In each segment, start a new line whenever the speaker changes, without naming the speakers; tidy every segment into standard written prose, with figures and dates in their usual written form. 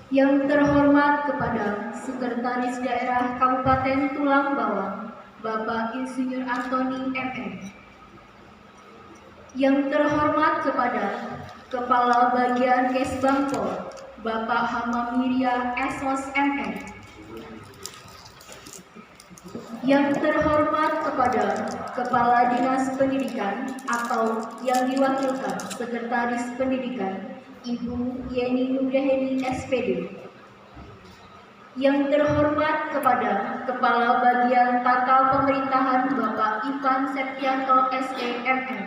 Yang terhormat kepada Sekretaris Daerah Kabupaten Tulang Bawang, Bapak Insinyur Antoni MM. Yang terhormat kepada Kepala Bagian Kesbangpol, Bapak Hamamiria Esos MM. Yang terhormat kepada Kepala Dinas Pendidikan atau yang diwakilkan Sekretaris Pendidikan, Ibu Yeni Nugraheni SPD. Yang terhormat kepada Kepala Bagian Tata Pemerintahan Bapak Ivan Septianto SEMM.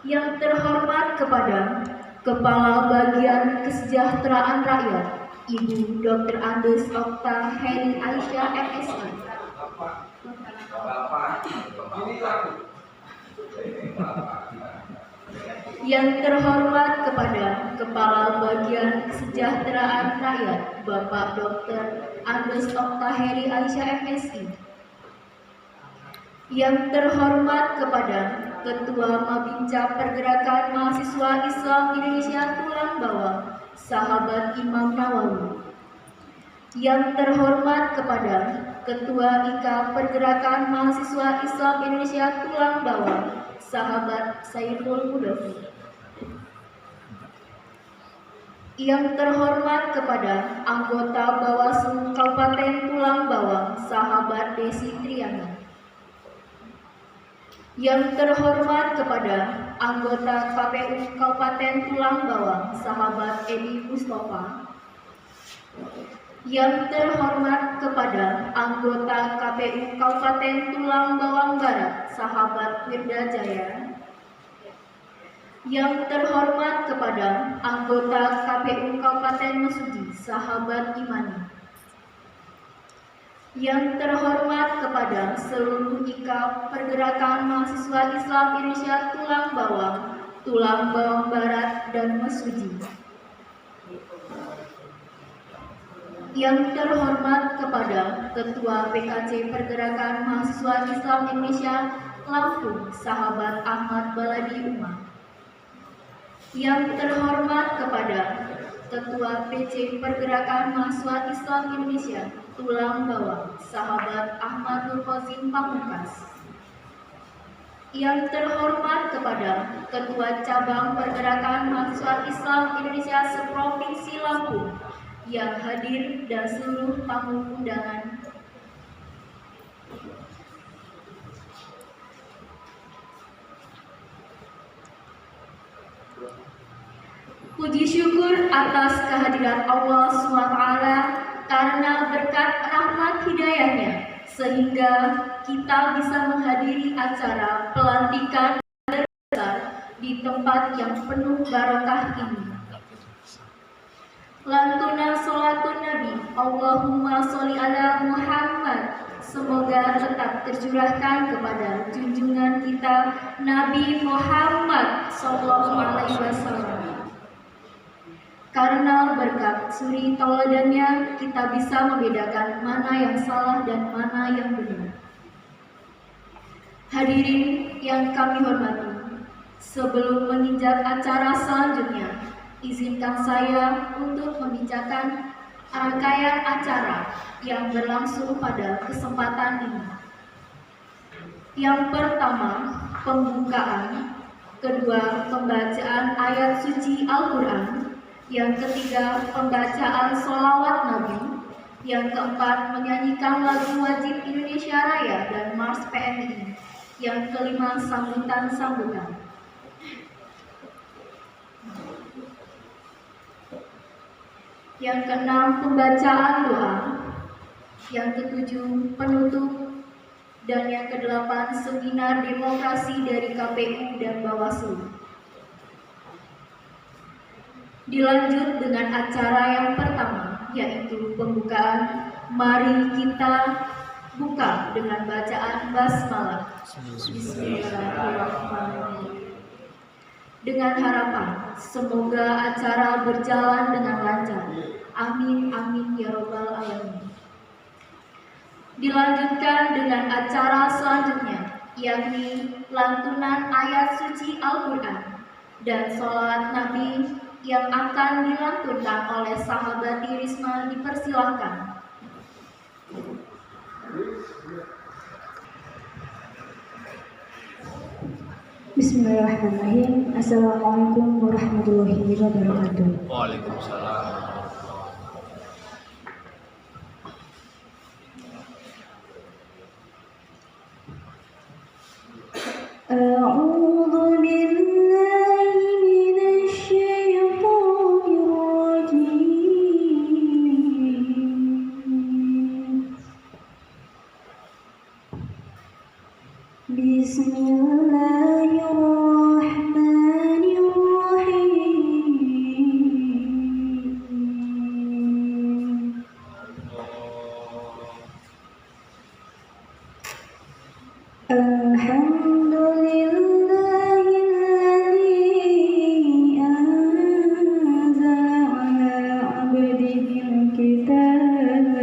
Yang terhormat kepada Kepala Bagian Kesejahteraan Rakyat, Ibu Dr. Andes Okta Heri Aisyah MSI. Yang terhormat kepada Kepala Bagian Kesejahteraan Rakyat, Bapak Dr. Andes Okta Heri Aisyah MSI. Yang terhormat kepada Ketua Mabinca Pergerakan Mahasiswa Islam Indonesia Tulang Bawang, Sahabat Imam Nawawi. Yang terhormat kepada Ketua IKA Pergerakan Mahasiswa Islam Indonesia Tulang Bawang, Sahabat Saiful Mudofir. Yang terhormat kepada anggota Bawaslu Kabupaten Tulang Bawang, Sahabat Desi Triana. Yang terhormat kepada anggota KPU Kabupaten Tulang Bawang, Sahabat Edi Mustafa. Yang terhormat kepada anggota KPU Kabupaten Tulang Bawang Barat, Sahabat Wirda Jaya. Yang terhormat kepada anggota KPU Kabupaten Mesuji, Sahabat Imani. Yang terhormat kepada seluruh IKA Pergerakan Mahasiswa Islam Indonesia Tulang Bawang Barat, dan Mesuji. Yang terhormat kepada Ketua PKC Pergerakan Mahasiswa Islam Indonesia Lampung, Sahabat Ahmad Baladi Umar. Yang terhormat kepada Ketua PC Pergerakan Mahasiswa Islam Indonesia Tulang Bawang, Sahabat Ahmad Nurkozin Pamungkas. Yang terhormat kepada Ketua Cabang Pergerakan Mahasiswa Islam Indonesia Seprovinsi Lampung yang hadir dan seluruh tamu undangan. Puji syukur atas kehadiran Allah SWT karena berkat rahmat hidayahnya sehingga kita bisa menghadiri acara pelantikan besar di tempat yang penuh barokah ini. Lantuna sholatun Nabi, Allahumma sholli ala Muhammad, semoga tetap tercurahkan kepada junjungan kita Nabi Muhammad Sallallahu Alaihi Wasallam. Karena berkat suri tauladannya kita bisa membedakan mana yang salah dan mana yang benar. Hadirin yang kami hormati, sebelum menginjak acara selanjutnya, izinkan saya untuk membincangkan rangkaian acara yang berlangsung pada kesempatan ini. Yang pertama, pembukaan. Kedua, pembacaan ayat suci Al-Quran. Yang ketiga, pembacaan sholawat Nabi. Yang keempat, menyanyikan lagu wajib Indonesia Raya dan Mars PNI. Yang kelima, sambutan-sambutan. Yang keenam, pembacaan doa. Yang ketujuh, penutup. Dan yang kedelapan, seminar demokrasi dari KPU dan Bawaslu. Dilanjut dengan acara yang pertama, yaitu pembukaan. Mari kita buka dengan bacaan basmalah. Bismillahirrahmanirrahim. Dengan harapan semoga acara berjalan dengan lancar. Amin amin ya robbal alamin. Dilanjutkan dengan acara selanjutnya, yakni lantunan ayat suci Al-Quran dan sholawat Nabi yang akan dilantunkan oleh sahabat Risma dipersilahkan.
Bismillahirrahmanirrahim. Assalamualaikum warahmatullahi wabarakatuh.
Waalaikumsalam.
A'udzu billahi minasy syaithanir rajim. Bismillahirrahmanirrahim. Alhamdulillahilladzi anzala ala abdihil kitab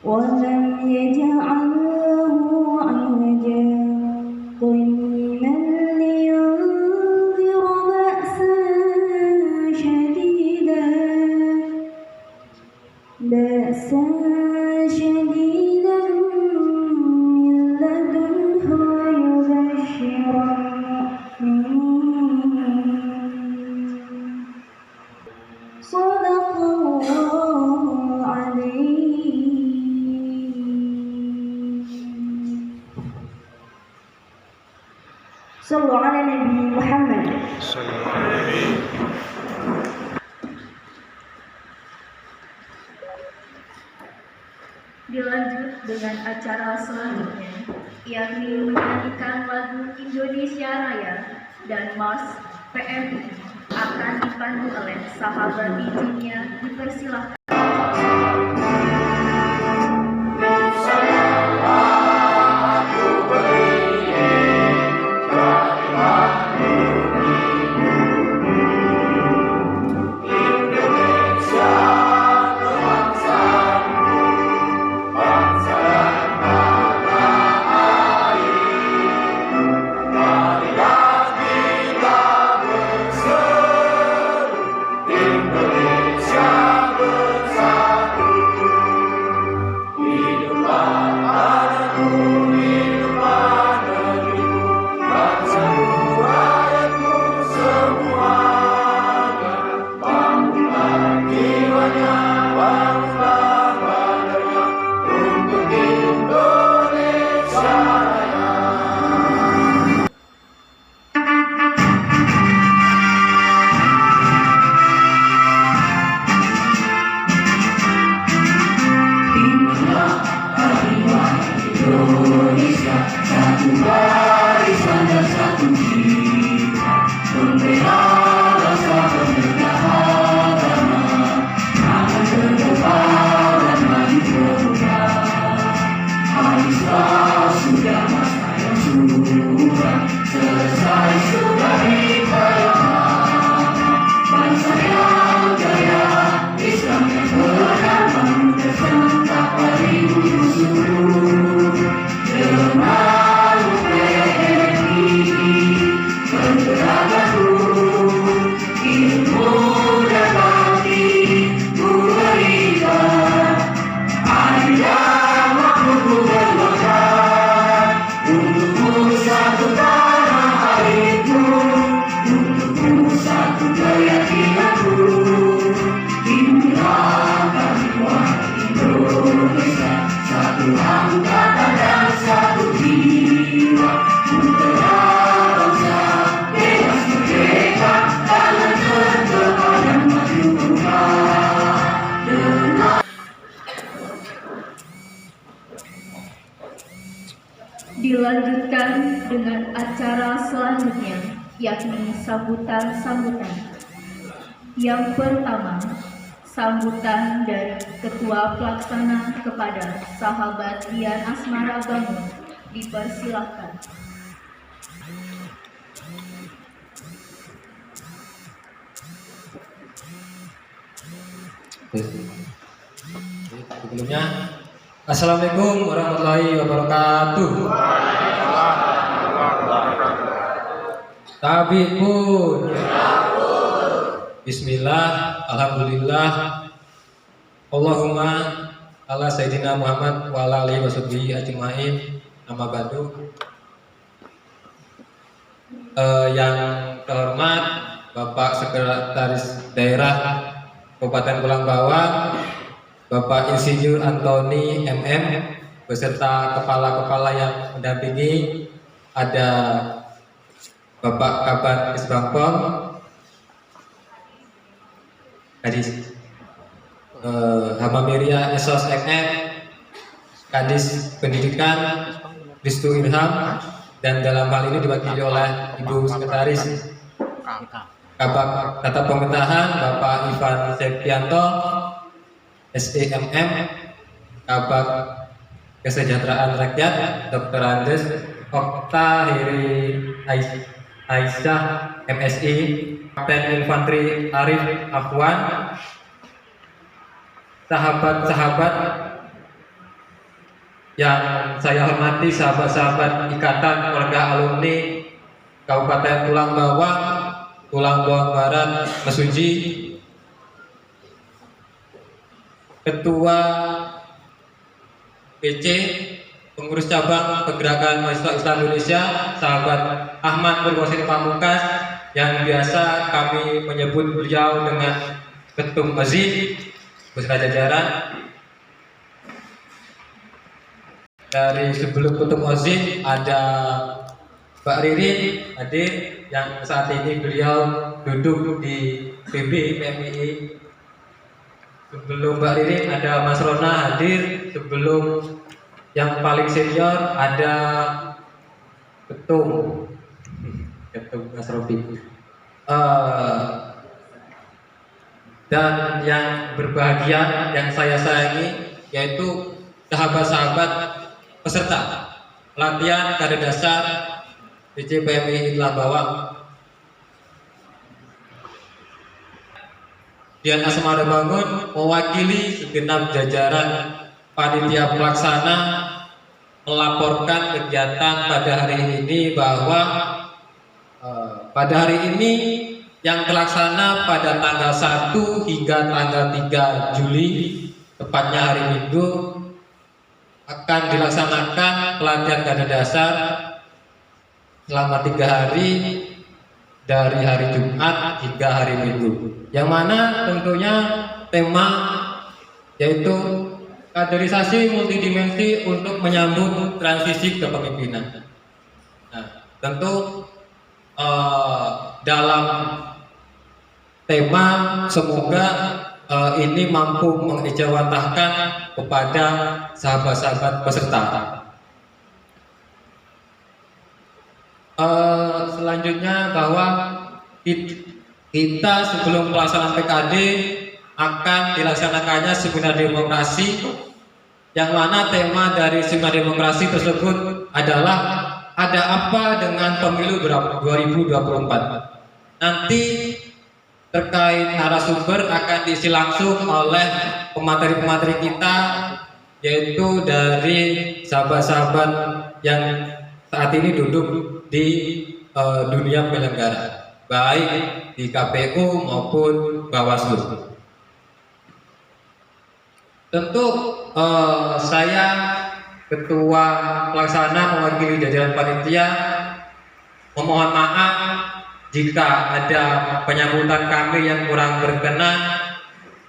wa lam yaj'al lahu 'iwajan qayyiman liyunzira ba'san shadidan min ladunhu wa yubashshiral mu'minin. Shadaqallahul 'azim. Shallu ala Nabi Muhammad.
Dilanjut dengan acara selanjutnya, yakni menyanyikan lagu Indonesia Raya dan Mars PMI akan dipandu oleh sahabat izinnya dipersilahkan. Dilanjutkan dengan acara selanjutnya, yakni sambutan-sambutan. Yang pertama, sambutan dari Ketua Pelaksana kepada sahabat Dian Asmara Bangun dipersilahkan.
Sebelumnya, Assalamualaikum warahmatullahi wabarakatuh.
Tabibun. Bismillah, alhamdulillah, Allahumma ala Sayyidina Muhammad wa ala alihi washabihi ajma'in. Amma ba'du. Yang terhormat Bapak Sekretaris Daerah Kabupaten Pulang Bawang, Bapak Insinyur Antoni MM, beserta kepala-kepala yang mendampingi, ada Bapak Kabar Isbangpom, Kadis Hamamiria Esos MM, Kadis Pendidikan Ristu Ilham, dan dalam hal ini diwakili oleh Ibu Sekretaris Kabak Tata Pemerintahan Bapak Ivan Septianto SEMM, Kabak Kesejahteraan Rakyat Dr. Andes Okta Heri Aisyah MSI, Kapten Infanteri Arif Afwan, sahabat-sahabat yang saya hormati, sahabat-sahabat Ikatan Keluarga Alumni Kabupaten Pulang Bawang Barat, Mesuji, Ketua PC, Pengurus Cabang Pergerakan Mahasiswa Islam Indonesia, sahabat Ahmad Purwosin Pamungkas, yang biasa kami menyebut beliau dengan Ketum Masjid beserta jajaran. Dari sebelum Ketum Ozin ada Mbak Ririn hadir, yang saat ini beliau duduk di PB PMII. Sebelum Mbak Ririn ada Mas Rona hadir. Sebelum yang paling senior ada Ketum Mas Robi. Dan yang berbahagia, yang saya sayangi, yaitu sahabat-sahabat peserta pelatihan kader dasar PC PMI Pulang Bawang. Dian Asmara Bangun mewakili segenap jajaran panitia pelaksana melaporkan kegiatan pada hari ini, bahwa pada hari ini yang terlaksana pada tanggal 1 hingga tanggal 3 Juli, tepatnya hari Minggu, akan dilaksanakan pelatihan kader dasar selama 3 hari, dari hari Jumat hingga hari Minggu, yang mana tentunya tema yaitu kaderisasi multidimensi untuk menyambut transisi kepemimpinan. Nah, tentu dalam tema semoga ini mampu mengejawantahkan kepada sahabat-sahabat peserta. Selanjutnya, bahwa kita sebelum pelaksanaan PKD akan dilaksanakannya seminar demokrasi, yang mana tema dari seminar demokrasi tersebut adalah ada apa dengan pemilu 2024. Nanti terkait narasumber akan diisi langsung oleh pemateri-pemateri kita, yaitu dari sahabat-sahabat yang saat ini duduk di dunia penyelenggara, baik di KPU maupun Bawaslu. Tentu saya Ketua Pelaksana mewakili jajaran panitia memohon maaf jika ada penyambutan kami yang kurang berkenan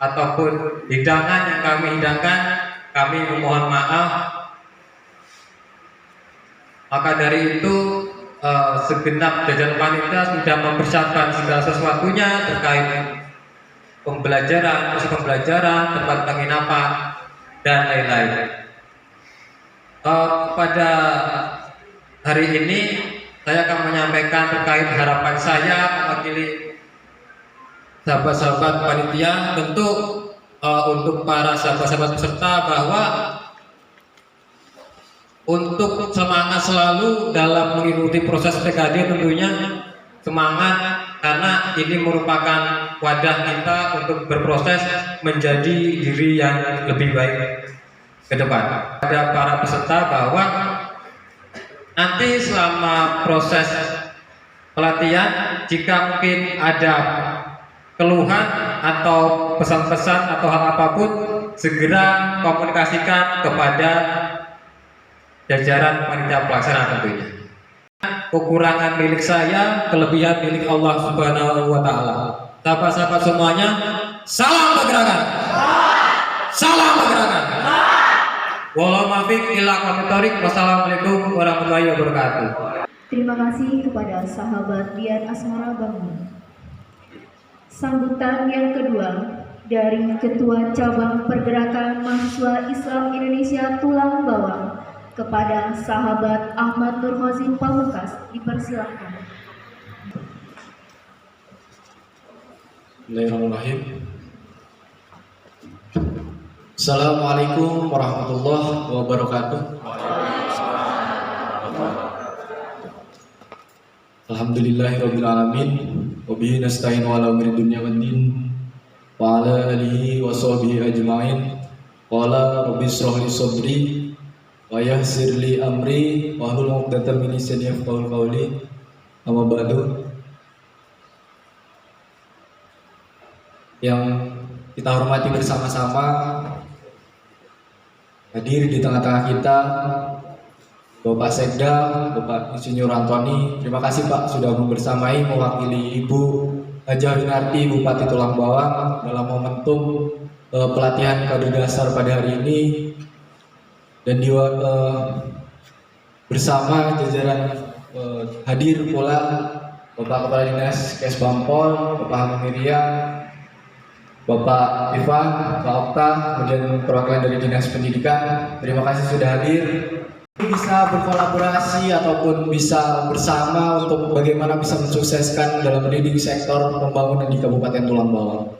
ataupun hidangan yang kami hidangkan, kami memohon maaf. Maka dari itu segenap jajaran panitia sudah mempersiapkan segala sesuatunya terkait pembelajaran, proses pembelajaran, tempat penginapan, dan lain-lain. Pada hari ini saya akan menyampaikan terkait harapan saya mewakili sahabat-sahabat panitia. Tentu untuk para sahabat-sahabat peserta, bahwa untuk semangat selalu dalam mengikuti proses PKD, tentunya semangat, karena ini merupakan wadah kita untuk berproses menjadi diri yang lebih baik ke depan. Pada para peserta, bahwa nanti selama proses pelatihan. Jika mungkin ada keluhan atau pesan-pesan atau hal apapun, segera komunikasikan kepada jajaran panitia pelaksana tentunya. Kekurangan milik saya, kelebihan milik Allah Subhanahu wa Ta'ala. Sahabat-sahabat semuanya, salam pergerakan. Salam pergerakan. Wassalamualaikum warahmatullahi wabarakatuh.
Terima kasih kepada sahabat Dian Asmara Bangun. Sambutan yang kedua dari Ketua Cabang Pergerakan Mahasiswa Islam Indonesia Tulang Bawang kepada sahabat Ahmad Nurhozin Pamungkas, dipersilakan.
Bismillahirrahmanirrahim. Assalamualaikum warahmatullahi wabarakatuh. Alhamdulillahirabbil alamin wa bihi nasta'in ala umuri dunya waddin wa ala alihi wa sahbihi ajmain. Qala rabbi shrah li sadri wa yassir li amri wa hlul 'uqdatam min lisani yafqahu qawli. Amma ba'du. Yang kita hormati bersama-sama, hadir di tengah-tengah kita Bapak Sekda, Bapak Insinyur Antoni. Terima kasih Pak sudah membersamai mewakili Ibu Hajah Winarti, Bupati Tulang Bawang dalam momentum pelatihan kader dasar pada hari ini, dan bersama jajaran hadir pula Bapak Kepala Dinas Kes Bampol, Bapak Hamiria, Bapak Ivan, Pak Okta, kemudian perwakilan dari Dinas Pendidikan. Terima kasih sudah hadir. Bisa berkolaborasi ataupun bisa bersama untuk bagaimana bisa mensukseskan dalam mendidik sektor pembangunan di Kabupaten Tulang Bawang.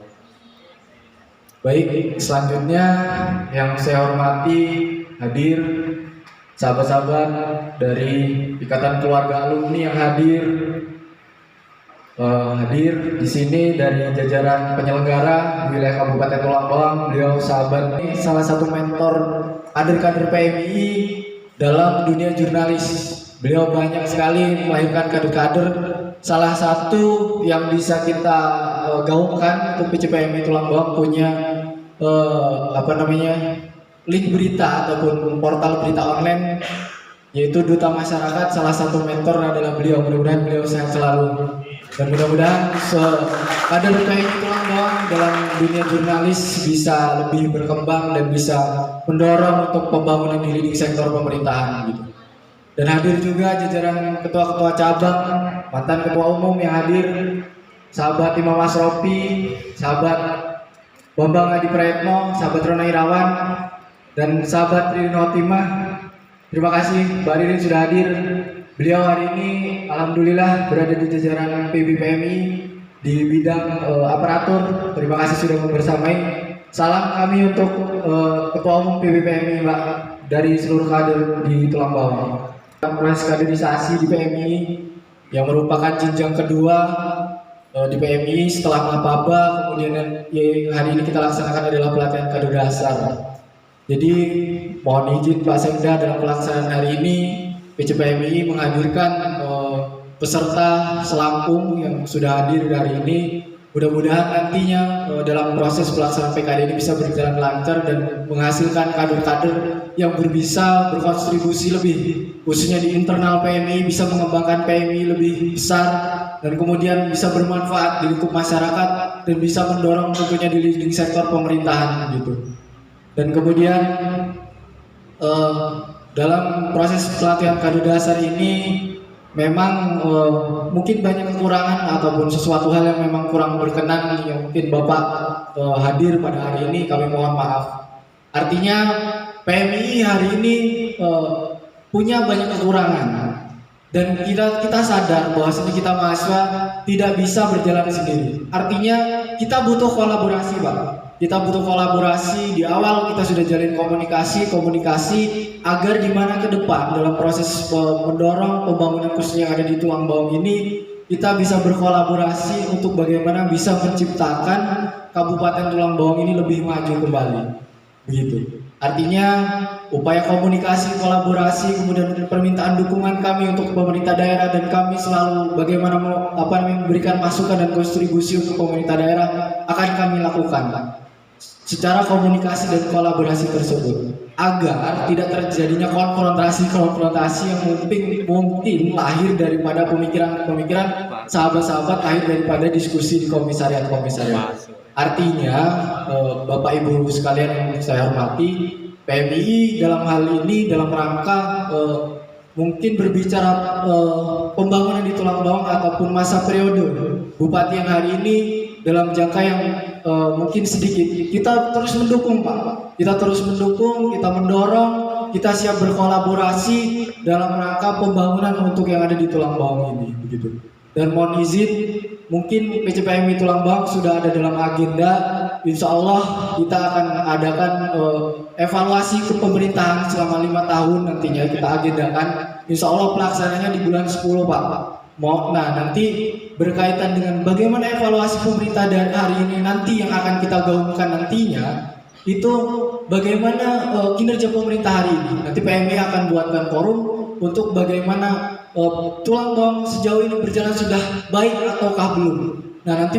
Baik, selanjutnya yang saya hormati hadir sahabat-sahabat dari Ikatan Keluarga Alumni yang hadir di sini dari jajaran penyelenggara wilayah Kabupaten Tulang Bawang. Beliau sahabat, salah satu mentor kader-kader PMI dalam dunia jurnalis. Beliau banyak sekali melahirkan kader-kader. Salah satu yang bisa kita gaungkan untuk PCPMI Tulang Bawang punya link berita ataupun portal berita online, yaitu Duta Masyarakat. Salah satu mentor adalah beliau. Mudah-mudahan beliau sehat selalu, dan mudah-mudahan kader PMI Tulang Bawang dalam dunia jurnalis bisa lebih berkembang dan bisa mendorong untuk pembangunan di leading sektor pemerintahan gitu. Dan hadir juga jajaran ketua-ketua cabang, mantan ketua umum yang hadir, sahabat Imam Asrofi, sahabat Bambang Adi Prayetno, sahabat Rona Irawan, dan sahabat Ririn Hotimah. Terima kasih Mbak Ririn sudah hadir. Beliau hari ini alhamdulillah berada di jajaran PBPMI di bidang aparatur. Terima kasih sudah membersamai. Salam kami untuk Ketua Umum PBPMI Mbak dari seluruh kader di Tulang Bawang. Proses kaderisasi di PMI yang merupakan jenjang kedua di PMI setelah Mapaba, kemudian hari ini kita laksanakan adalah pelatihan kader dasar. Jadi mohon izin Pak Sekda, dalam pelaksanaan hari ini PCPMI menghadirkan peserta selampung yang sudah hadir hari ini. Mudah-mudahan nantinya dalam proses pelaksanaan PKD ini bisa berjalan lancar dan menghasilkan kader-kader yang bisa berkontribusi lebih, khususnya di internal PMI, bisa mengembangkan PMI lebih besar dan kemudian bisa bermanfaat di lingkup masyarakat dan bisa mendorong tentunya di leading sektor pemerintahan gitu. Dan kemudian dalam proses pelatihan kader dasar ini memang mungkin banyak kekurangan ataupun sesuatu hal yang memang kurang berkenan yang mungkin Bapak hadir pada hari ini, kami mohon maaf. Artinya PMI hari ini punya banyak kekurangan dan kita sadar bahwa kita mahasiswa tidak bisa berjalan sendiri. Artinya kita butuh kolaborasi Pak. Kita butuh kolaborasi. Di awal kita sudah jalin komunikasi agar di mana ke depan dalam proses mendorong pembangunan khususnya yang ada di Tulang Bawang ini kita bisa berkolaborasi untuk bagaimana bisa menciptakan Kabupaten Tulang Bawang ini lebih maju kembali. Begitu. Artinya upaya komunikasi, kolaborasi, kemudian permintaan dukungan kami untuk pemerintah daerah, dan kami selalu bagaimana memberikan masukan dan kontribusi untuk pemerintah daerah akan kami lakukan secara komunikasi dan kolaborasi tersebut, agar tidak terjadinya konfrontasi yang mungkin lahir daripada pemikiran sahabat-sahabat, lahir daripada diskusi di komisariat. Artinya, Bapak Ibu sekalian yang saya hormati, PMII dalam hal ini dalam rangka mungkin berbicara pembangunan di Tulang Bawang ataupun masa periode Bupati yang hari ini dalam jangka yang mungkin sedikit, kita terus mendukung Pak, kita terus mendukung, kita mendorong, kita siap berkolaborasi dalam rangka pembangunan untuk yang ada di Tulang Bawang ini, begitu. Dan mohon izin, mungkin PCPMI Tulang Bawang sudah ada dalam agenda. Insya Allah kita akan adakan evaluasi kepemerintahan selama 5 tahun nantinya kita agendakan. Insya Allah pelaksananya di bulan 10 Pak. Nah nanti berkaitan dengan bagaimana evaluasi pemerintah dari hari ini nanti yang akan kita gaungkan nantinya, itu bagaimana kinerja pemerintah hari ini. Nanti PMI akan buatkan forum untuk bagaimana Tulang Bawang sejauh ini berjalan sudah baik ataukah belum. Nah nanti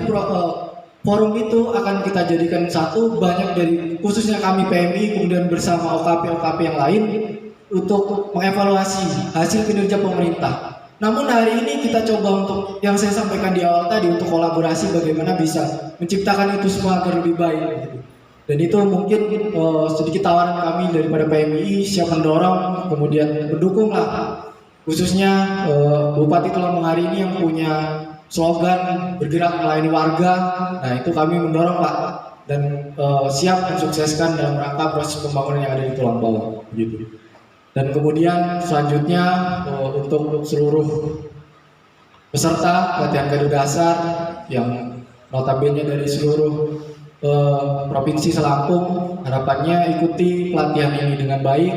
forum itu akan kita jadikan satu, banyak dari khususnya kami PMI kemudian bersama OKP yang lain untuk mengevaluasi hasil kinerja pemerintah. Namun hari ini kita coba untuk yang saya sampaikan di awal tadi, untuk kolaborasi bagaimana bisa menciptakan itu semua agar lebih baik. Dan itu mungkin sedikit tawaran kami daripada PMI, siap mendorong kemudian mendukunglah khususnya Bupati Tulang Bawang hari ini yang punya slogan bergerak melayani warga. Nah itu kami mendorong Pak, dan siap mensukseskan dalam rangka proses pembangunan yang ada di Tulang Bawang gitu. Dan kemudian selanjutnya untuk seluruh peserta pelatihan kader dasar yang notabene dari seluruh provinsi Lampung, harapannya ikuti pelatihan ini dengan baik.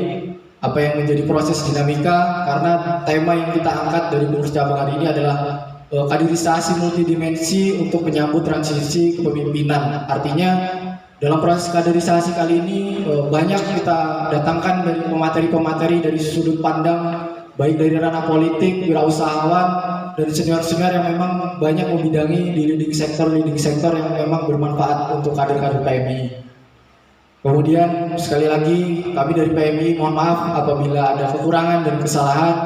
Apa yang menjadi proses dinamika, karena tema yang kita angkat dari pengurus cabang hari ini adalah kaderisasi multidimensi untuk menyambut transisi kepemimpinan. Artinya dalam proses kaderisasi kali ini banyak kita datangkan dari pemateri-pemateri dari sudut pandang baik dari ranah politik, wirausahawan, dan senior-senior yang memang banyak membidangi di leading sektor yang memang bermanfaat untuk kader-kader PMI. Kemudian sekali lagi kami dari PMI mohon maaf apabila ada kekurangan dan kesalahan,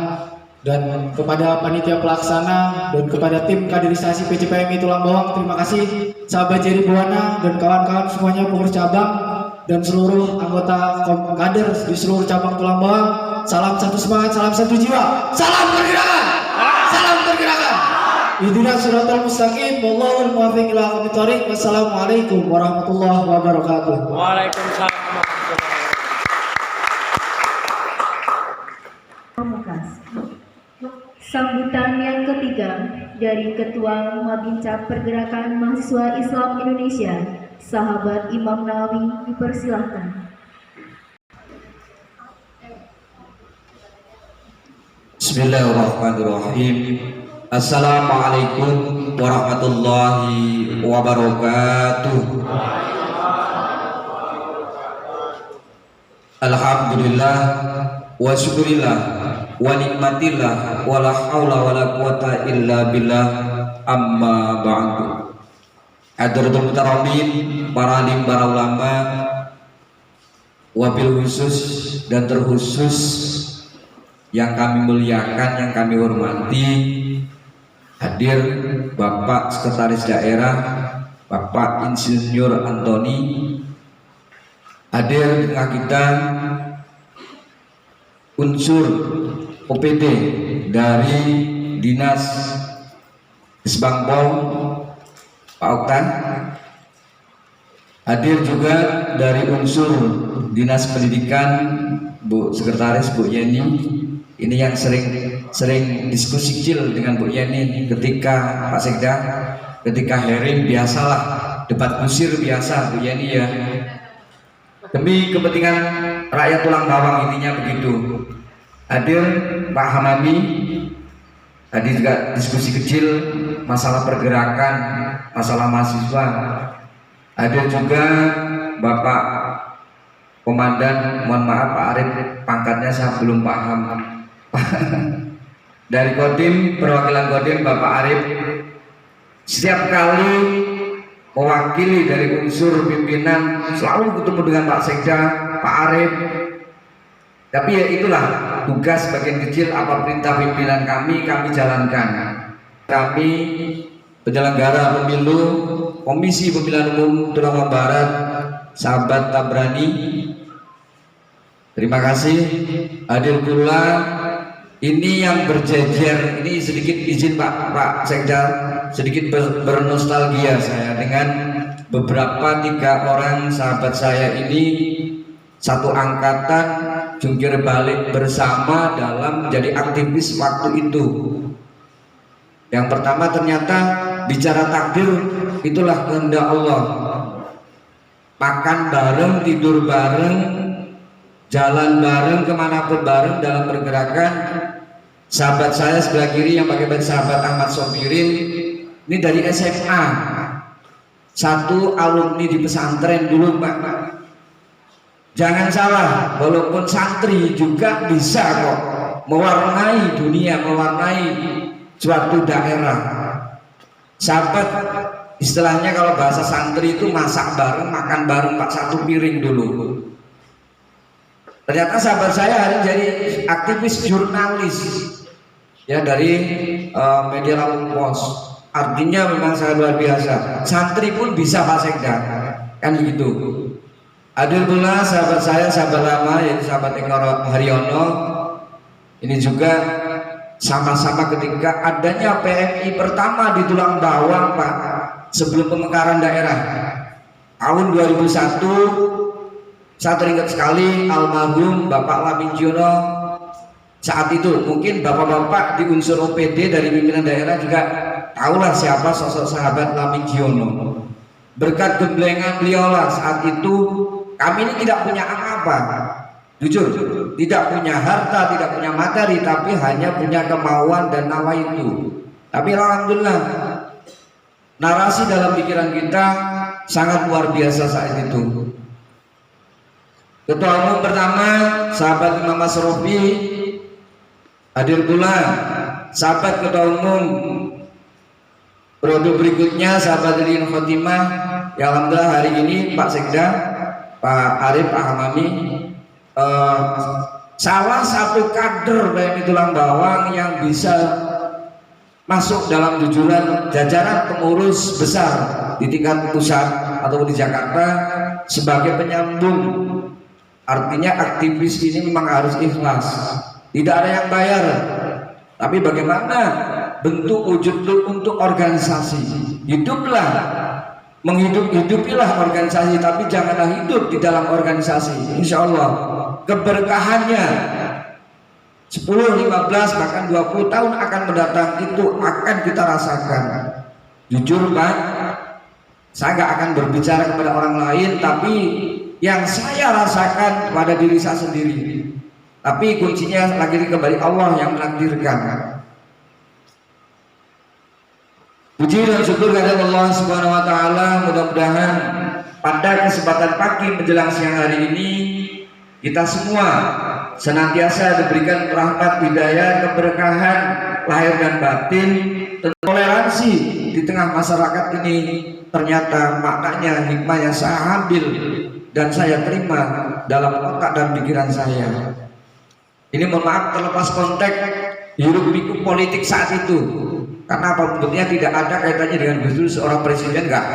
dan kepada panitia pelaksana dan kepada tim kaderisasi PCPMI Tulang Bawang terima kasih, sahabat Jerry Buwana dan kawan-kawan semuanya pengurus cabang dan seluruh anggota kader di seluruh cabang Tulang Bawang. Salam satu semangat, salam satu jiwa, salam pergerakan, salam pergerakan. Ihdinas siratal mustaqim, wallahul muwaffiq ila aqwamit thoriq. Wassalamualaikum warahmatullahi wabarakatuh.
Waalaikumsalam.
Sambutan yang ketiga dari Ketua Mabinca Pergerakan Mahasiswa Islam Indonesia, Sahabat Imam Nawawi, dipersilahkan.
Bismillahirrahmanirrahim. Assalamualaikum warahmatullahi wabarakatuh. Alhamdulillah wa syukurillah wa nikmatillah wa la haula wa la quwata illa billah, amma ba'du. Hadratul mutarabbin, para alim, para ulama, wabil khusus dan terkhusus yang kami muliakan, yang kami hormati, hadir Bapak Sekretaris Daerah Bapak Insinyur Antoni, hadir di tengah kita unsur OPD dari Dinas Kesbangpol Pak Oktan, hadir juga dari unsur Dinas Pendidikan Bu Sekretaris Bu Yeni. Ini yang sering diskusi kecil dengan Bu Yeni ketika Pak Sekda, ketika hearing biasalah, debat kusir biasa Bu Yeni ya. Demi kepentingan rakyat Tulang Bawang, intinya begitu. Hadir Pak Hamami, tadi juga diskusi kecil masalah pergerakan, masalah mahasiswa. Hadir juga Bapak Komandan, mohon maaf Pak Arif, pangkatnya saya belum paham. Dari Kodim, perwakilan Kodim Bapak Arif, setiap kali mewakili dari unsur pimpinan selalu ketemu dengan Pak Sekda, Pak Arif. Tapi ya itulah tugas bagian kecil, apa perintah pimpinan kami jalankan. Kami penyelenggara pemilu, Komisi Pemilihan Umum Tulungagung Barat, sahabat Tabrani, terima kasih. Hadir pula ini yang berjejer, ini sedikit izin Pak Sekda, sedikit bernostalgia saya dengan beberapa 3 orang sahabat saya ini satu angkatan jungkir balik bersama dalam jadi aktivis waktu itu. Yang pertama ternyata bicara takdir itulah kehendak Allah. Makan bareng, tidur bareng, jalan bareng, kemanapun bareng dalam pergerakan. Sahabat saya sebelah kiri yang pakai baju sahabat Ahmad Sofirin ini dari SMA, satu alumni di pesantren dulu Pak. Jangan salah, walaupun santri juga bisa kok mewarnai dunia, mewarnai suatu daerah. Sahabat istilahnya kalau bahasa santri itu masak bareng, makan bareng Pak, satu piring dulu. Ternyata sahabat saya hari ini jadi aktivis jurnalis ya dari media Lampung Pos. Artinya memang saya luar biasa. Santri pun bisa Pak Sekda, kan begitu. Hadir pula sahabat saya, sahabat lama yaitu sahabat Eko Haryono. Ini juga sama-sama ketika adanya PMI pertama di Tulang Bawang Pak, sebelum pemekaran daerah tahun 2001. Saya teringat sekali almarhum Bapak Lamingiono saat itu. Mungkin bapak-bapak di unsur OPD dari pimpinan daerah juga tahulah siapa sosok sahabat Lamingiono. Berkat gemblengan beliau lah saat itu kami ini tidak punya apa-apa, jujur, tidak punya harta, tidak punya materi, tapi hanya punya kemauan dan nawa itu. Tapi alhamdulillah narasi dalam pikiran kita sangat luar biasa saat itu. Ketua umum pertama sahabat Imam Masrofi, hadir pula sahabat ketua umum produk berikutnya sahabat Lin Khotimah. Ya alhamdulillah hari ini Pak Sekda, Pak Arif, Pak Hamami, salah satu kader PMI Tulang Bawang yang bisa masuk dalam jajaran pengurus besar di tingkat pusat ataupun di Jakarta sebagai penyambung. Artinya aktivis ini memang harus ikhlas, tidak ada yang bayar, tapi bagaimana bentuk wujud untuk organisasi. Hiduplah, menghidupilah organisasi, tapi janganlah hidup di dalam organisasi. Insya Allah keberkahannya 10, 15, bahkan 20 tahun akan mendatang itu akan kita rasakan. Jujur Pak, saya nggak akan berbicara kepada orang lain, tapi yang saya rasakan pada diri saya sendiri. Tapi kuncinya lagi kembali Allah yang menakdirkan. Puji dan syukur kepada Allah Subhanahu wa taala. Mudah-mudahan pada kesempatan pagi menjelang siang hari ini kita semua senantiasa diberikan rahmat, hidayah, keberkahan lahir dan batin, toleransi di tengah masyarakat ini. Ternyata maknanya hikmah yang saya ambil dan saya terima dalam otak dan pikiran saya. Ini mohon maaf terlepas konteks hiruk pikuk politik saat itu, karena apa bentuknya tidak ada kaitannya dengan Gus Dur seorang presiden, enggak.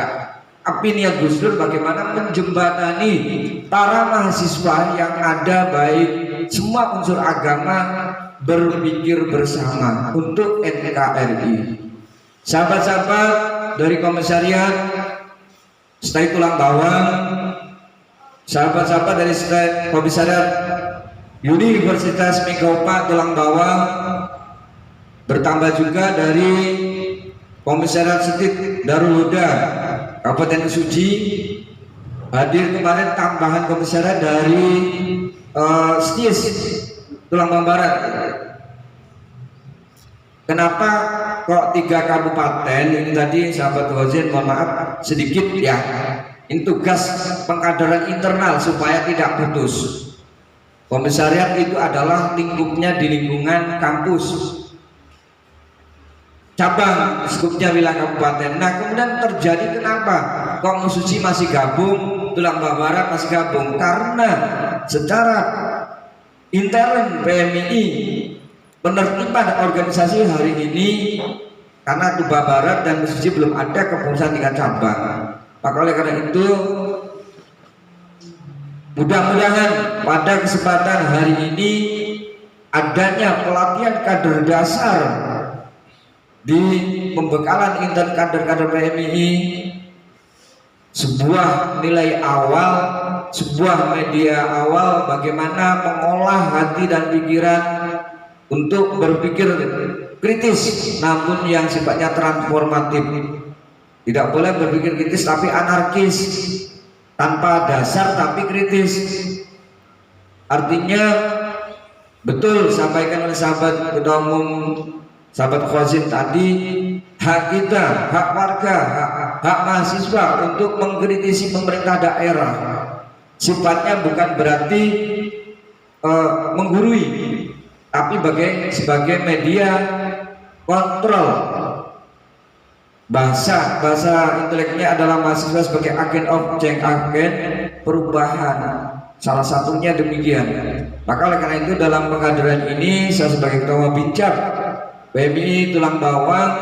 Tapi niat Gus Dur bagaimana menjembatani para mahasiswa yang ada, baik semua unsur agama berpikir bersama untuk NKRI. Sahabat-sahabat dari komisariat Stay Tulang Bawang, sahabat-sahabat dari Stay Komisariat Universitas Mikopa Tulang Bawang, bertambah juga dari Komisariat Setit Darul Huda Kabupaten Suci, hadir kemarin tambahan komisariat dari STIS Tulang Bawang Barat. Kenapa kok 3 kabupaten ini tadi sahabat Wazir, mohon maaf sedikit ya, Ini tugas pengkaderan internal supaya tidak putus. Komisariat itu adalah lingkupnya di lingkungan kampus, cabang skupnya wilayah kabupaten. Nah kemudian terjadi kenapa kok Musuci masih gabung, Tulang Bawang Barat masih gabung? Karena secara intern PMII penertiban organisasi hari ini, karena Tuba Barat dan Musuci belum ada kepengurusan tingkat cabang. Maka oleh karena itu mudah-mudahan pada kesempatan hari ini adanya pelatihan kader dasar di pembekalan intern kader-kader PMII, sebuah nilai awal, sebuah media awal bagaimana mengolah hati dan pikiran untuk berpikir kritis namun yang sifatnya transformatif. Tidak boleh berpikir kritis tapi anarkis, tanpa dasar tapi kritis. Artinya betul sampaikan oleh sahabat ketua umum, sahabat Khazin tadi, hak kita, hak warga, hak mahasiswa untuk mengkritisi pemerintah daerah. Sifatnya bukan berarti menggurui, tapi sebagai media kontrol. Bahasa inteleknya adalah mahasiswa sebagai agen of change, agen perubahan. Salah satunya demikian. Maka oleh karena itu dalam pengkaderan ini saya sebagai ketua bincang PMII Tulang Bawang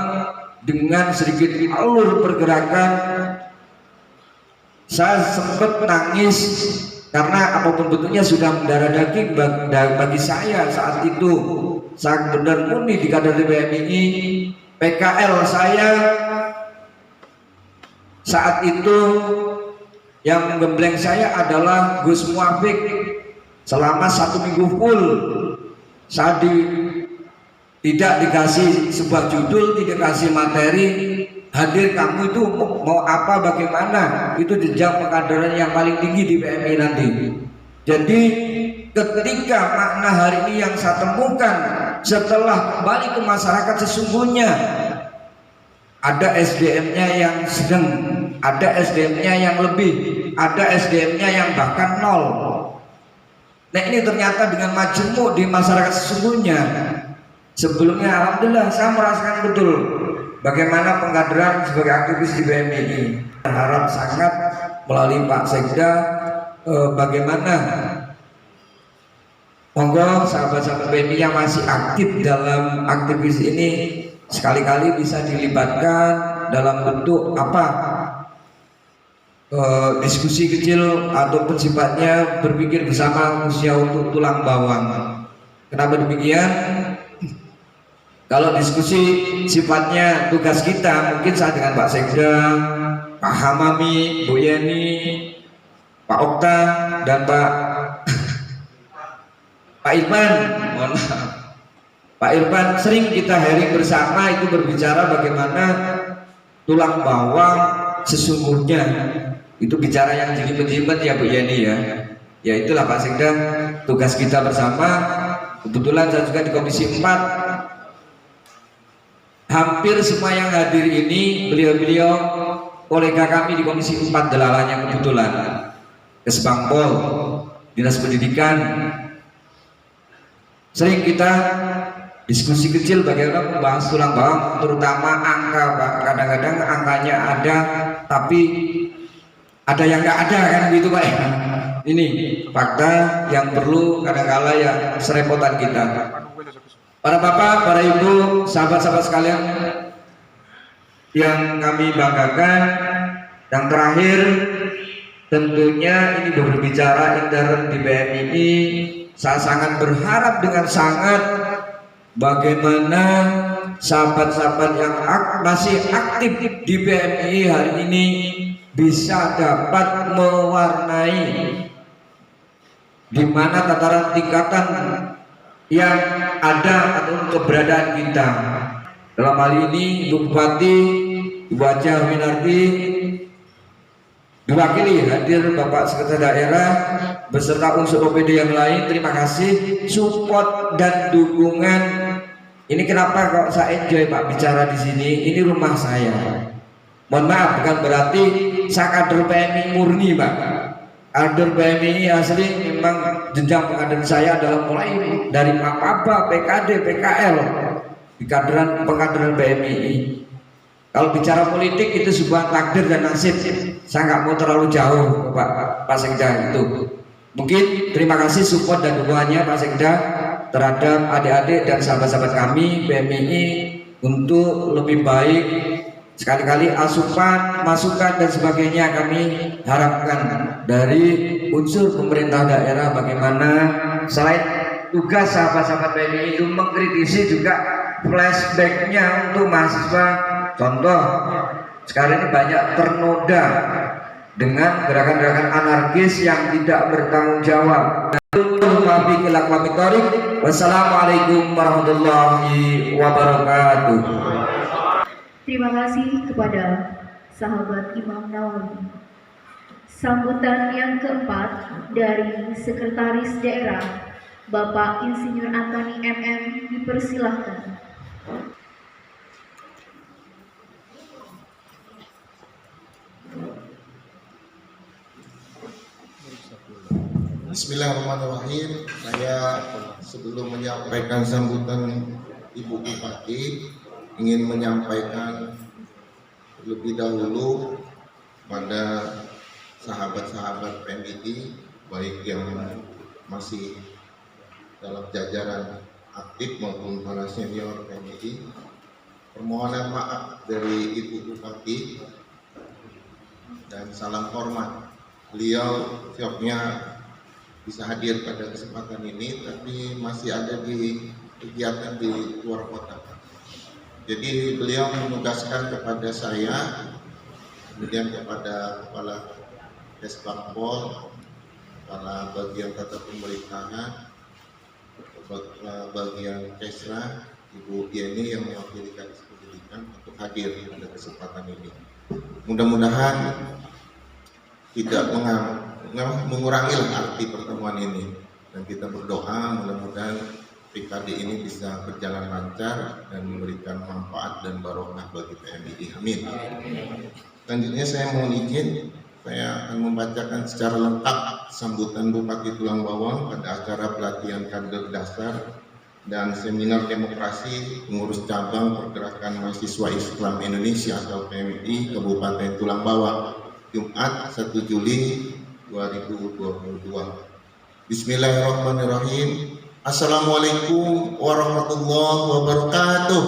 dengan sedikit alur pergerakan, saya sempat nangis karena apapun bentuknya sudah mendarah daging bagi saya saat itu. Saya benar murni di kader PMII. PKL saya saat itu yang menggembleng saya adalah Gus Muafik. Selama 1 minggu full saya tidak dikasih sebuah judul, tidak dikasih materi, hadir kamu itu mau apa, bagaimana, itu jenjang pengkaderan yang paling tinggi di PMI nanti. Jadi ketika makna hari ini yang saya temukan setelah kembali ke masyarakat, sesungguhnya ada SDM-nya yang sedang, ada SDM-nya yang lebih, ada SDM-nya yang bahkan nol. Nah ini ternyata dengan majemuk di masyarakat sesungguhnya. Sebelumnya alhamdulillah saya merasakan betul bagaimana pengkaderan sebagai aktivis di PMII. Harap sangat melalui Pak Sekda bagaimana monggo sahabat-sahabat PMII yang masih aktif dalam aktivis ini sekali-kali bisa dilibatkan dalam bentuk apa, diskusi kecil ataupun sifatnya berpikir bersama usia untuk tulang bawang. Kenapa demikian? Kalau diskusi sifatnya tugas kita, mungkin saya dengan Pak Sekda, Pak Hamami, Bu Yeni, Pak Okta, dan Pak Irfan, mohon maaf, Pak Irfan sering kita sharing bersama itu berbicara bagaimana tulang bawang sesungguhnya itu bicara yang jelimet-jelimet ya Bu Yeni ya. Ya itulah Pak Sekda, tugas kita bersama. Kebetulan saya juga di Komisi 4. Hampir semua yang hadir ini beliau-beliau kolega kami di Komisi 4 delalanya kebetulan. Kesbangpol, Dinas Pendidikan. Sering kita diskusi kecil bagaimana membahas tulang bawang, terutama angka, Pak. Kadang-kadang angkanya ada tapi ada yang nggak ada kan gitu Pak ya. Ini fakta yang perlu kadang-kala ya serepotan kita. Para bapak, para ibu, sahabat-sahabat sekalian yang kami banggakan, yang terakhir tentunya ini berbicara intern di PMII. Saya sangat berharap dengan sangat bagaimana sahabat-sahabat yang masih aktif di PMII hari ini bisa dapat mewarnai di mana tataran tingkatan yang ada atau keberadaan kita. Dalam hal ini Ibu Bupati, Ibu Haja Winarti diwakili hadir Bapak Sekretaris Daerah beserta unsur OPD yang lain. Terima kasih support dan dukungan. Ini kenapa kok saya enjoy Pak bicara di sini. Ini rumah saya. Mohon maaf, bukan berarti saya kader PMI murni, Pak. Kader PMI asli memang jenjang pengkaderan saya adalah mulai dari Mapaba, PKD, PKL di pengkaderan PMI. Kalau bicara politik itu sebuah takdir dan nasib. Saya nggak mau terlalu jauh, Pak Sekda itu. Mungkin terima kasih support dan dukungannya Pak Sekda terhadap adik-adik dan sahabat-sahabat kami PMI untuk lebih baik. Sekali-kali asupan, masukan dan sebagainya kami harapkan dari unsur pemerintah daerah, bagaimana selain tugas sahabat-sahabat PMI itu mengkritisi juga flashbacknya untuk mahasiswa. Contoh, sekarang ini banyak ternoda dengan gerakan-gerakan anarkis yang tidak bertanggung jawab. Wassalamualaikum warahmatullahi wabarakatuh.
Terima kasih kepada sahabat Imam Nawawi. Sambutan yang keempat dari Sekretaris Daerah Bapak Insinyur Antoni MM dipersilahkan.
Bismillahirrahmanirrahim. Saya sebelum menyampaikan sambutan Ibu Bupati ingin menyampaikan terlebih dahulu pada sahabat-sahabat PMI baik yang masih dalam jajaran aktif maupun para senior PMI, permohonan maaf dari Ibu Bupati dan salam hormat. Beliau siapnya bisa hadir pada kesempatan ini, tapi masih ada di kegiatan di luar kota. Jadi beliau menugaskan kepada saya, kemudian kepada Kepala Kesbangpol, Kepala Bagian Tata Pemerintahan, Bagian Kesra, Ibu Yeni yang mewakili Kadis Pendidikan untuk hadir pada kesempatan ini. Mudah-mudahan tidak mengurangi arti pertemuan ini, dan kita berdoa mudah-mudahan PKD ini bisa berjalan lancar dan memberikan manfaat dan barokah bagi PMI. Amin. Selanjutnya saya mohon izin, saya akan membacakan secara lengkap sambutan Bupati Tulang Bawang pada acara pelatihan kader dasar dan seminar demokrasi pengurus cabang Pergerakan Mahasiswa Islam Indonesia atau PMI Kabupaten Tulang Bawang, Jumat 1 Juli 2022. Bismillahirrahmanirrahim. Assalamualaikum warahmatullahi wabarakatuh.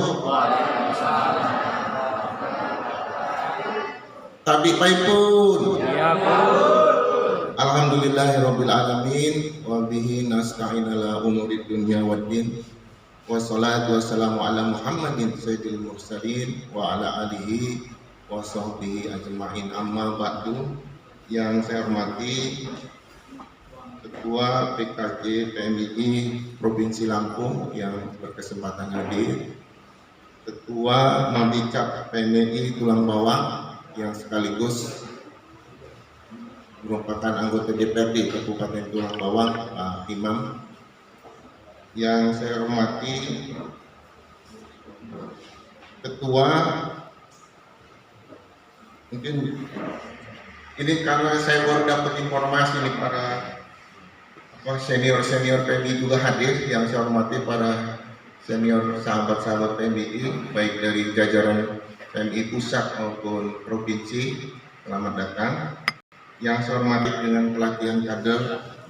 Tabi paipun. Alhamdulillahirabbil alamin wa bihi nasta'in ala umuri dunya waddin. Wassalatu wassalamu ala Muhammadin sayyidil mursalin wa ala alihi wa sahbihi ajma'in, amma ba'du. Yang saya hormati Ketua PKJ PMI Provinsi Lampung yang berkesempatan hadir, Ketua Mabicap PMI Tulang Bawang yang sekaligus merupakan anggota DPRD Kabupaten Tulang Bawang, Pak Imam. Yang saya hormati Ketua, mungkin ini karena saya baru dapat informasi nih para senior PMI juga hadir. Yang saya hormati para senior sahabat-sahabat PMI baik dari jajaran PMI pusat maupun provinsi, selamat datang. Yang saya hormati dengan pelatihan kader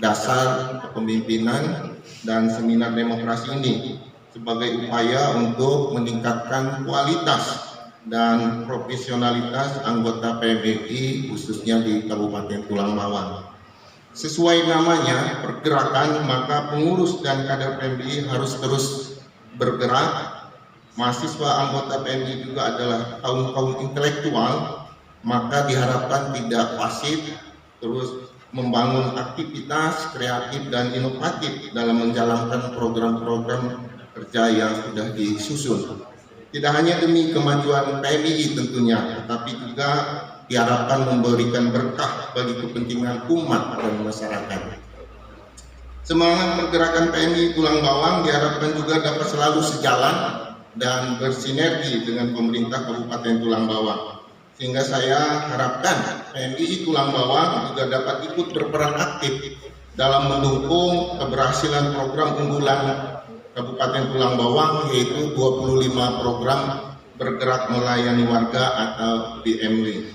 dasar kepemimpinan dan seminar demokrasi ini sebagai upaya untuk meningkatkan kualitas dan profesionalitas anggota PMI khususnya di Kabupaten Tulang Bawang. Sesuai namanya pergerakan, maka pengurus dan kader PMI harus terus bergerak. Mahasiswa anggota PMI juga adalah kaum intelektual, maka diharapkan tidak pasif, terus membangun aktivitas kreatif dan inovatif dalam menjalankan program-program kerja yang sudah disusun. Tidak hanya demi kemajuan PMI tentunya, tetapi juga diharapkan memberikan berkah bagi kepentingan umat dan masyarakat. Semangat pergerakan PMI Tulang Bawang diharapkan juga dapat selalu sejalan dan bersinergi dengan pemerintah Kabupaten Tulang Bawang. sehingga saya harapkan PMII Tulang Bawang juga dapat ikut berperan aktif dalam mendukung keberhasilan program unggulan Kabupaten Tulang Bawang, yaitu 25 program bergerak melayani warga atau BMW.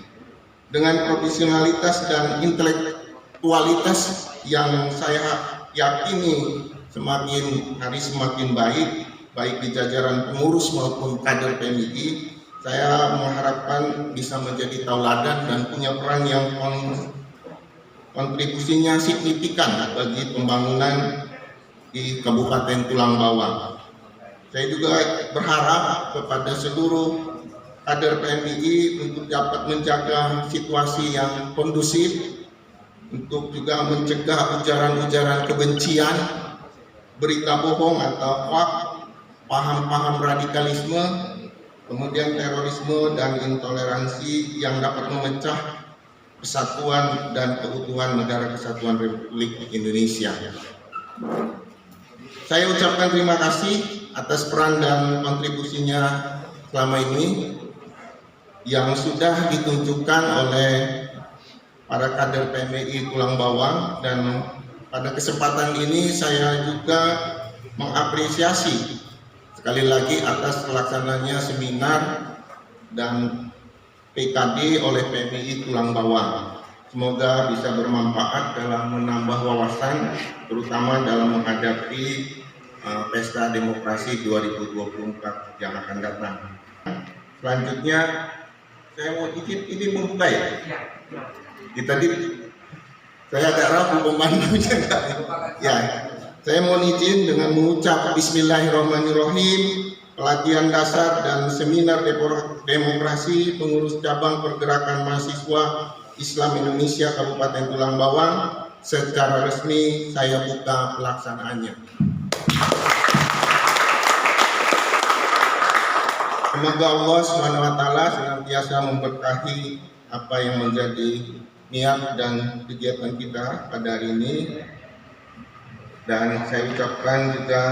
Dengan profesionalitas dan intelektualitas yang saya yakini semakin hari semakin baik di jajaran pengurus maupun kader PMII, saya mengharapkan bisa menjadi tauladan dan punya peran yang kontribusinya signifikan bagi pembangunan di Kabupaten Tulang Bawang. Saya juga berharap kepada seluruh kader PMII untuk dapat menjaga situasi yang kondusif, untuk juga mencegah ujaran-ujaran kebencian, berita bohong atau hoax, paham-paham radikalisme, kemudian terorisme dan intoleransi yang dapat memecah persatuan dan keutuhan Negara Kesatuan Republik Indonesia. Saya ucapkan terima kasih atas peran dan kontribusinya selama ini yang sudah ditunjukkan oleh para kader PMII Tulang Bawang, dan pada kesempatan ini saya juga mengapresiasi sekali lagi atas pelaksananya seminar dan PKD oleh PMII Tulang Bawang. Semoga bisa bermanfaat dalam menambah wawasan, terutama dalam menghadapi Pesta Demokrasi 2024 yang akan datang. Selanjutnya, saya mau izin ini membuka ya. Tadi saya agak ragu pemandunya. Ya, saya mau izin dengan mengucap Bismillahirrahmanirrahim. Pelatihan dasar dan seminar demokrasi pengurus cabang pergerakan mahasiswa Islam Indonesia Kabupaten Tulang Bawang secara resmi saya buka pelaksanaannya. Semoga Allah SWT senantiasa memberkahi apa yang menjadi niat dan kegiatan kita pada hari ini, dan saya ucapkan juga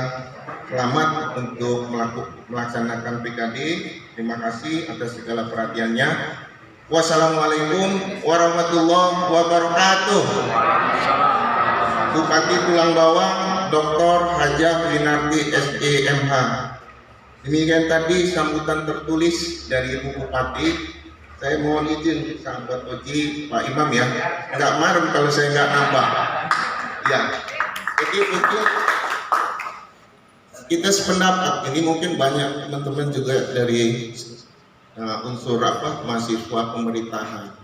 selamat untuk melaksanakan PKD. Terima kasih atas segala perhatiannya. Wassalamualaikum warahmatullahi wabarakatuh. Bupati Tulang Bawang Dr. Hajah Winarti SEMH. Demikian tadi sambutan tertulis dari Ibu Bupati. Saya mohon izin sahabat Oji, Pak Imam ya, nggak marah kalau saya nggak nambah. Ya, jadi untuk kita sependapat, ini mungkin banyak teman-teman juga dari unsur mahasiswa pemerintahan.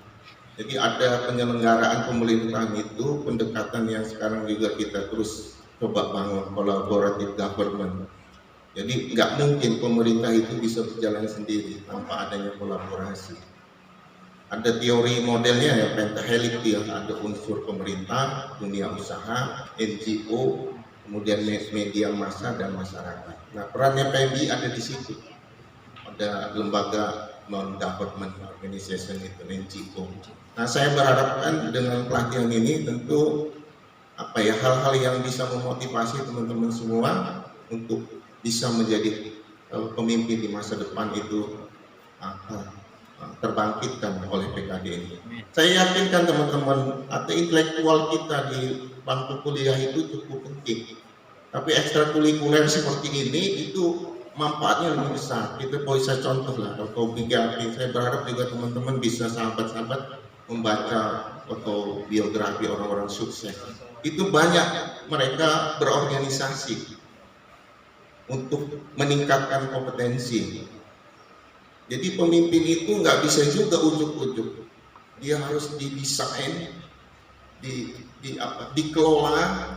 Jadi ada penyelenggaraan pemerintahan itu, pendekatan yang sekarang juga kita terus coba bangun, collaborative government. Jadi nggak mungkin pemerintah itu bisa berjalan sendiri tanpa adanya kolaborasi. Ada teori modelnya ya, pentahelix ya, ada unsur pemerintah, dunia usaha, NGO, kemudian media massa dan masyarakat. Nah, perannya PMI ada di situ. Ada lembaga non-government organization itu, NGO. Nah, saya berharapkan dengan pelatihan ini tentu hal-hal yang bisa memotivasi teman-teman semua untuk bisa menjadi pemimpin di masa depan itu terbangkitkan oleh PKD ini. Saya yakinkan teman-teman atau intelektual kita di bangku kuliah itu cukup penting. Tapi ekstrakurikuler seperti ini itu manfaatnya lebih besar. Kita bisa contoh lah, autobiografi. Saya berharap juga teman-teman bisa sahabat-sahabat membaca autobiografi orang-orang sukses. Itu banyak mereka berorganisasi untuk meningkatkan kompetensi. Jadi pemimpin itu nggak bisa juga ujuk-ujuk. Dia harus didesain, dikelola,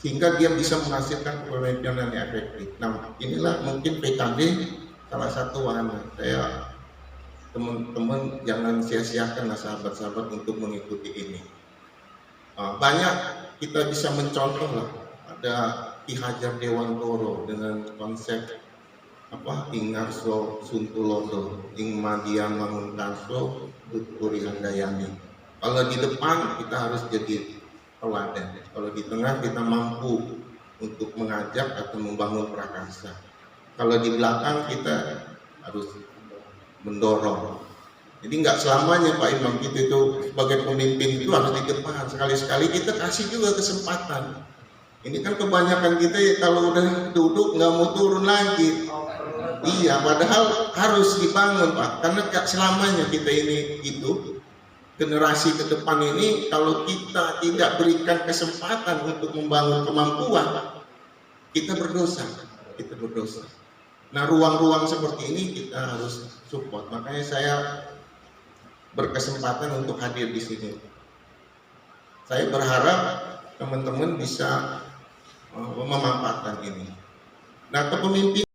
sehingga dia bisa menghasilkan kepemimpinan yang efektif. Nah, inilah mungkin PKD salah satu wahana. Saya teman-teman jangan sia-siakan lah sahabat-sahabat untuk mengikuti ini. Banyak kita bisa mencontoh lah. Ada Ki Hajar Dewantoro dengan konsep Ingarso Suntulodo, Ing Madia Mangunkarso, Tuturi Handayani. Kalau di depan kita harus jadi teladan. Kalau di tengah kita mampu untuk mengajak atau membangun prakarsa. Kalau di belakang kita harus mendorong. Jadi nggak selamanya Pak Imam kita itu sebagai pemimpin itu harus di depan. Sekali-sekali kita kasih juga kesempatan. Ini kan kebanyakan kita ya kalau udah duduk nggak mau turun lagi. Iya, padahal harus dibangun Pak. Karena nggak selamanya kita ini itu generasi ke depan ini kalau kita tidak berikan kesempatan untuk membangun kemampuan, kita berdosa. Kita berdosa. Nah, ruang-ruang seperti ini kita harus support. Makanya saya berkesempatan untuk hadir di sini. Saya berharap teman-teman bisa memanfaatkan ini. Nah, kepemimpinan